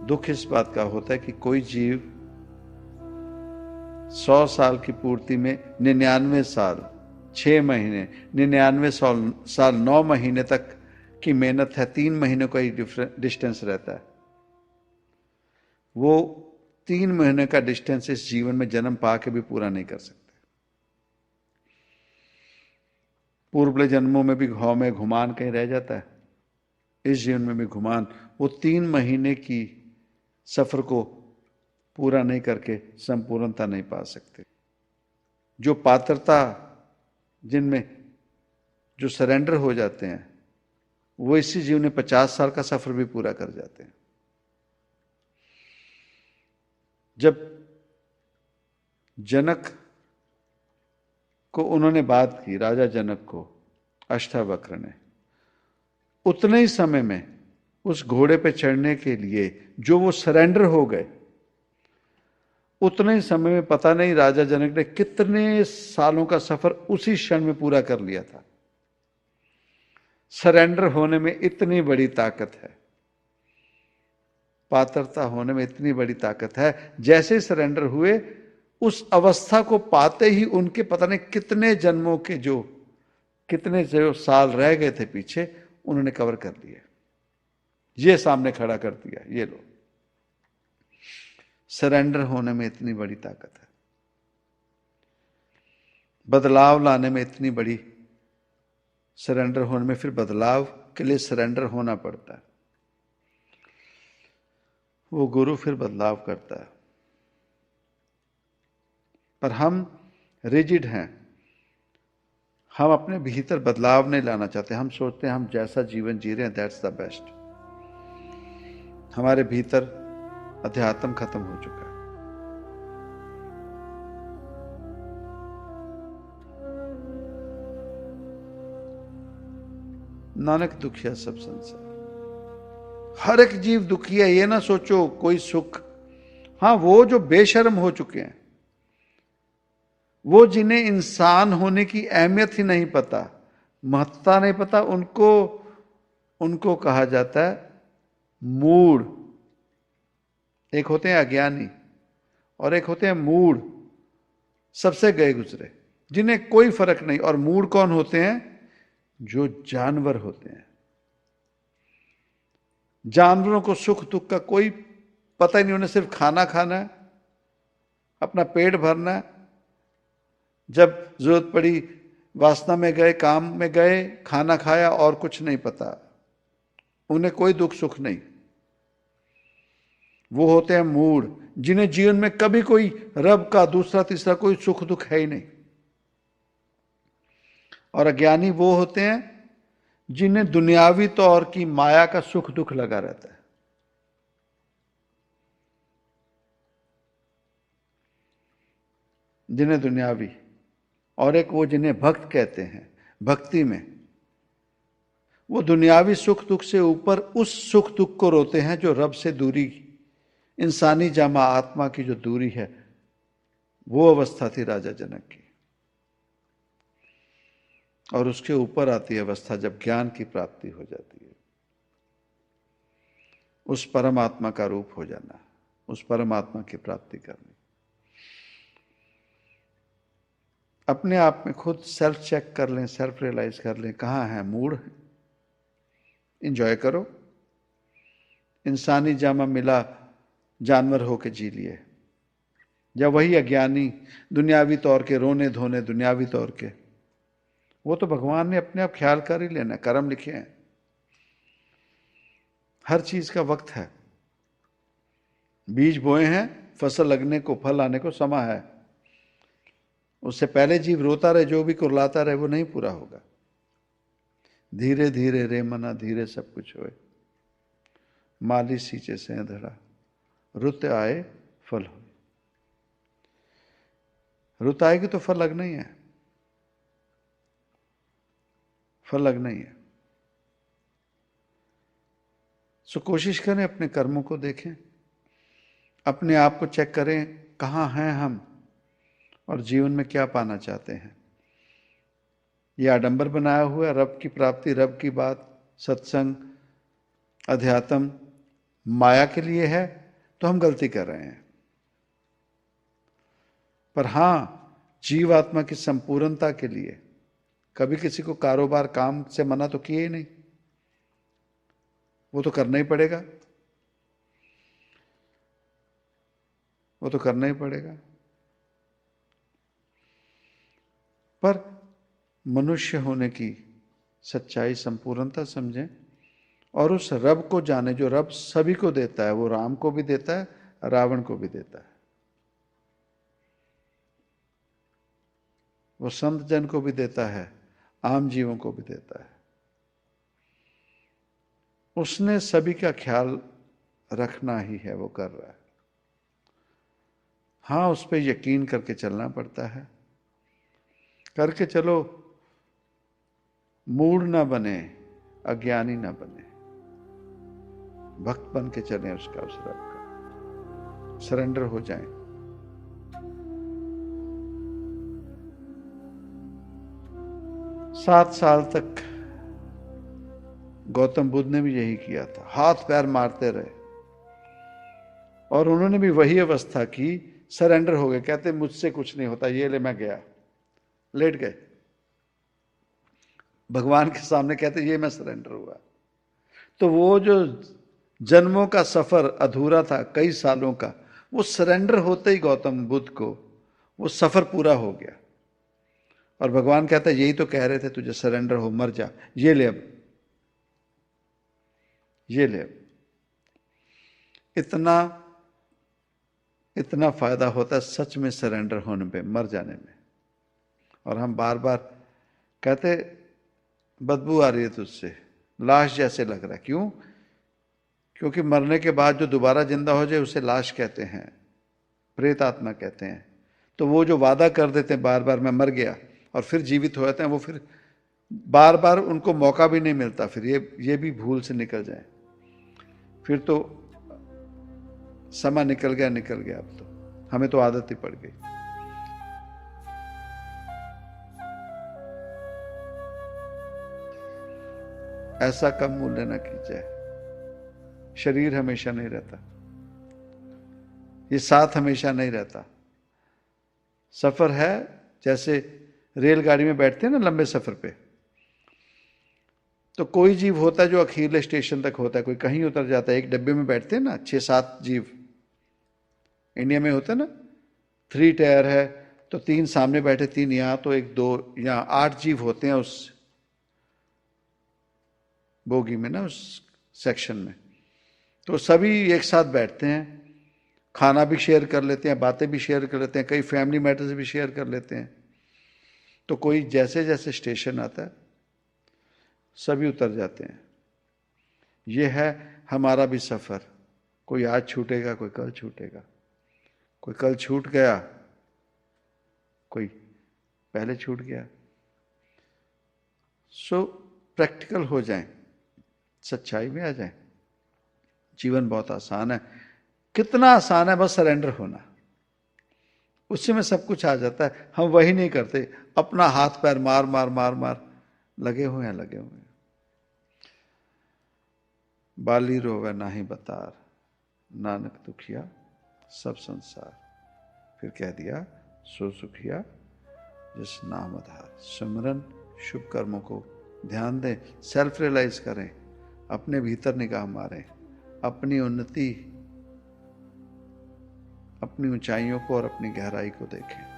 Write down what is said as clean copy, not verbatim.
दुख इस बात का होता है कि कोई जीव 100 साल की पूर्ति में 99 साल 6 महीने 99 साल 9 महीने तक की मेहनत है, 3 महीने का ही डिस्टेंस रहता है। वो 3 महीने का डिस्टेंस इस जीवन में जन्म पा के भी पूरा नहीं कर सकते। पूर्व जन्मों में भी घाव में घुमान कहीं रह जाता है, इस जीवन में भी घुमान। वो 3 महीने की सफर को पूरा नहीं करके संपूर्णता नहीं पा सकते। जो पात्रता, जिनमें जो सरेंडर हो जाते हैं, वो इसी जीवन में 50 साल का सफर भी पूरा कर जाते हैं। जब जनक को उन्होंने बात की, राजा जनक को अष्टावक्र ने, उतने ही समय में उस घोड़े पे चढ़ने के लिए जो वो सरेंडर हो गए, उतने ही समय में पता नहीं राजा जनक ने कितने सालों का सफर उसी क्षण में पूरा कर लिया था। सरेंडर होने में इतनी बड़ी ताकत है, पात्रता होने में इतनी बड़ी ताकत है। जैसे सरेंडर हुए, उस अवस्था को पाते ही उनके पता नहीं कितने जन्मों के कितने जो साल रह गए थे पीछे, उन्होंने कवर कर लिए। ये सामने खड़ा कर दिया, ये लो। सरेंडर होने में इतनी बड़ी ताकत है, बदलाव लाने में इतनी बड़ी, सरेंडर होने में फिर बदलाव के लिए सरेंडर होना पड़ता है। वो गुरु फिर बदलाव करता है, पर हम रिजिड हैं। हम अपने भीतर बदलाव नहीं लाना चाहते। हम सोचते हैं हम जैसा जीवन जी रहे हैं दैट्स द बेस्ट। हमारे भीतर अध्यात्म खत्म हो चुका है। नानक दुखिया सब संसार। हर एक जीव दुखी है, ये ना सोचो कोई सुख। हां, वो जो बेशर्म हो चुके हैं, वो जिन्हें इंसान होने की अहमियत ही नहीं पता, महत्ता नहीं पता, उनको कहा जाता है मूढ़। एक होते हैं अज्ञानी और एक होते हैं मूढ़, सबसे गए गुजरे, जिन्हें कोई फर्क नहीं। और मूढ़ कौन होते हैं? जो जानवर होते हैं। जानवरों को सुख दुख का कोई पता ही नहीं, उन्हें सिर्फ खाना खाना है, अपना पेट भरना है। जब जरूरत पड़ी वासना में गए, काम में गए, खाना खाया, और कुछ नहीं पता। उन्हें कोई दुख सुख नहीं। वो होते हैं मूढ़, जिन्हें जीवन में कभी कोई रब का दूसरा तीसरा कोई सुख दुख है ही नहीं। और अज्ञानी वो होते हैं जिन्हें दुनियावी तौर की माया का सुख दुख लगा रहता है। जिन्हें दुनियावी, और एक वो जिन्हें भक्त कहते हैं। भक्ति में वो दुनियावी सुख दुख से ऊपर उस सुख दुख को रोते हैं जो रब से दूरी, इंसानी जामा आत्मा की जो दूरी है, वो अवस्था थी राजा जनक की। और उसके ऊपर आती है अवस्था जब ज्ञान की प्राप्ति हो जाती है, उस परमात्मा का रूप हो जाना, उस परमात्मा की प्राप्ति करनी। अपने आप में खुद सेल्फ चेक कर लें, सेल्फ रियलाइज कर लें, कहाँ है मूड। इंजॉय करो, इंसानी जामा मिला, जानवर होके जी लिए। जब वही अज्ञानी दुनियावी तौर के रोने धोने, दुनियावी तौर के, वो तो भगवान ने अपने आप ख्याल कर ही लेना, कर्म लिखे हैं। हर चीज का वक्त है। बीज बोए हैं, फसल लगने को, फल आने को समय है। उससे पहले जीव रोता रहे, जो भी कुरलाता रहे, वो नहीं पूरा होगा। धीरे धीरे रे मना, धीरे सब कुछ होए। माली सींचे से धड़ा, रुत आए फल हो। रुत आएगी तो फल लगना ही है, फल लगना ही है। सो कोशिश करें, अपने कर्मों को देखें, अपने आप को चेक करें, कहाँ हैं हम और जीवन में क्या पाना चाहते हैं। यह आडंबर बनाया हुआ है, रब की प्राप्ति, रब की बात, सत्संग, अध्यात्म, माया के लिए है तो हम गलती कर रहे हैं। पर हां, जीवात्मा की संपूर्णता के लिए कभी किसी को कारोबार काम से मना तो किए ही नहीं, वो तो करना ही पड़ेगा, वो तो करना ही पड़ेगा। पर मनुष्य होने की सच्चाई, संपूर्णता समझें और उस रब को जाने जो रब सभी को देता है। वो राम को भी देता है, रावण को भी देता है, वो संत जन को भी देता है, आम जीवों को भी देता है। उसने सभी का ख्याल रखना ही है, वो कर रहा है। हाँ, उस पर यकीन करके चलना पड़ता है। करके चलो, मूढ़ ना बने, अज्ञानी ना बने, भक्त बन के चले उसका, उस रब का सरेंडर हो जाएं। सात साल तक गौतम बुद्ध ने भी यही किया था, हाथ पैर मारते रहे और उन्होंने भी वही अवस्था की, सरेंडर हो गए। कहते मुझसे कुछ नहीं होता, ये ले मैं गया, लेट गए भगवान के सामने, कहते ये मैं सरेंडर हुआ। तो वो जो जन्मों का सफर अधूरा था, कई सालों का, वो सरेंडर होते ही गौतम बुद्ध को वो सफर पूरा हो गया। और भगवान कहता है यही तो कह रहे थे तुझे, सरेंडर हो, मर जा, ये ले अब, ये ले अब। इतना फायदा होता है सच में सरेंडर होने पे, मर जाने में। और हम बार बार कहते बदबू आ रही है तुझसे, लाश जैसे लग रहा है। क्यों? क्योंकि मरने के बाद जो दोबारा जिंदा हो जाए उसे लाश कहते हैं, प्रेत आत्मा कहते हैं। तो वो जो वादा कर देते हैं बार बार, मैं मर गया, और फिर जीवित हो जाते हैं, वो फिर बार बार उनको मौका भी नहीं मिलता फिर ये भी भूल से निकल जाए। फिर तो समय निकल गया, अब तो हमें तो आदत ही पड़ गई। ऐसा कम मूल्य न कीजिए। शरीर हमेशा नहीं रहता, ये साथ हमेशा नहीं रहता। सफर है, जैसे रेलगाड़ी में बैठते हैं ना लंबे सफर पे, तो कोई जीव होता है जो अखीरले स्टेशन तक होता है, कोई कहीं उतर जाता है। एक डब्बे में बैठते हैं ना 6-7 जीव, इंडिया में होता है ना, 3 टायर है तो 3 सामने बैठे, 3 यहां, तो 1-2 यहां, 8 जीव होते हैं उस बोगी में ना, उस सेक्शन में। तो सभी एक साथ बैठते हैं, खाना भी शेयर कर लेते हैं, बातें भी शेयर कर लेते हैं, कई फैमिली मैटर्स भी शेयर कर लेते हैं। तो कोई जैसे जैसे स्टेशन आता है सभी उतर जाते हैं। ये है हमारा भी सफर, कोई आज छूटेगा, कोई कल छूटेगा, कोई कल छूट गया, कोई पहले छूट गया। सो प्रैक्टिकल हो जाएं, सच्चाई में आ जाएं। जीवन बहुत आसान है। कितना आसान है, बस सरेंडर होना, उससे में सब कुछ आ जाता है। हम वही नहीं करते, अपना हाथ पैर मार मार मार मार लगे हुए हैं। बाली रोवे नाही बतार, नानक दुखिया सब संसार। फिर कह दिया सो सुखिया जिस नाम आधार। सिमरन, शुभ कर्मों को ध्यान दें, सेल्फ रियलाइज करें, अपने भीतर निगाह मारें, अपनी उन्नति, अपनी ऊंचाइयों को और अपनी गहराई को देखें।